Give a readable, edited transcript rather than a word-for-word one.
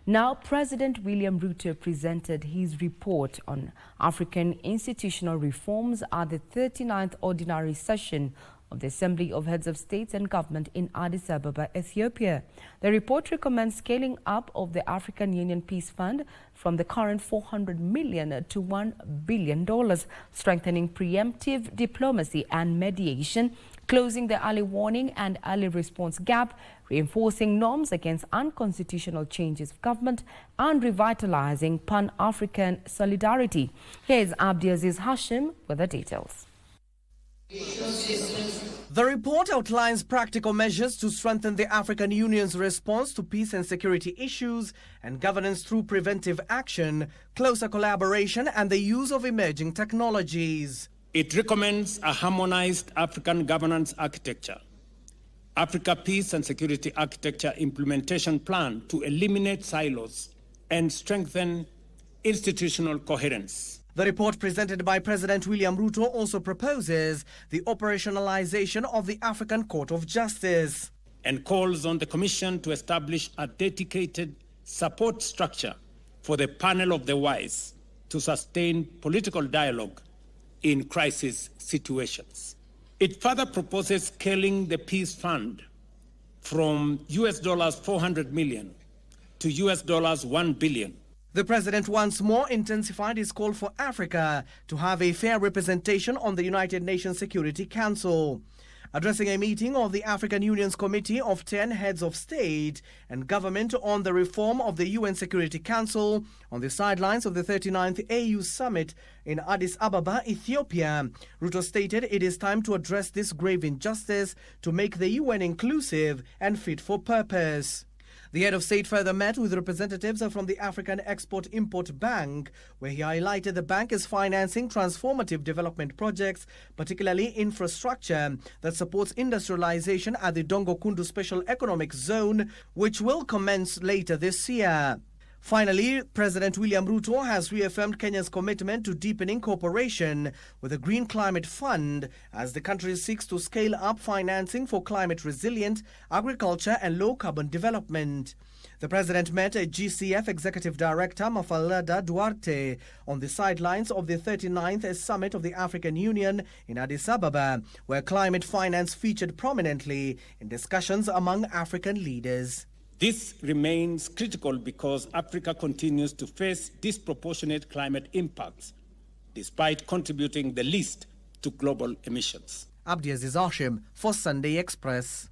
Now, President William Ruto presented his report on African institutional reforms at the 39th Ordinary Session of the Assembly of Heads of States and Government in Addis Ababa, Ethiopia. The report recommends scaling up of the African Union Peace Fund from the current $400 million to $1 billion, strengthening preemptive diplomacy and mediation, closing the early warning and early response gap, reinforcing norms against unconstitutional changes of government, and revitalizing Pan-African solidarity. Here's Abdiaziz Hashim with the details. The report outlines practical measures to strengthen the African Union's response to peace and security issues and governance through preventive action, closer collaboration, and the use of emerging technologies. It recommends a harmonized African governance architecture, Africa Peace and Security Architecture Implementation Plan to eliminate silos and strengthen institutional coherence. The report presented by President William Ruto also proposes the operationalization of the African Court of Justice and calls on the Commission to establish a dedicated support structure for the panel of the wise to sustain political dialogue in crisis situations. It further proposes scaling the Peace Fund from $400 million to $1 billion. The president once more intensified his call for Africa to have a fair representation on the United Nations Security Council. Addressing a meeting of the African Union's Committee of 10 Heads of State and Government on the reform of the UN Security Council on the sidelines of the 39th AU Summit in Addis Ababa, Ethiopia, Ruto stated it is time to address this grave injustice to make the UN inclusive and fit for purpose. The head of state further met with representatives from the African Export-Import Bank, where he highlighted the bank is financing transformative development projects, particularly infrastructure that supports industrialization at the Dongo Kundu Special Economic Zone, which will commence later this year. Finally, President William Ruto has reaffirmed Kenya's commitment to deepening cooperation with the Green Climate Fund as the country seeks to scale up financing for climate-resilient agriculture and low-carbon development. The president met GCF Executive Director Mafalda Duarte on the sidelines of the 39th Summit of the African Union in Addis Ababa, where climate finance featured prominently in discussions among African leaders. This remains critical because Africa continues to face disproportionate climate impacts, despite contributing the least to global emissions. Abdiaziz Hashim for Sunday Express.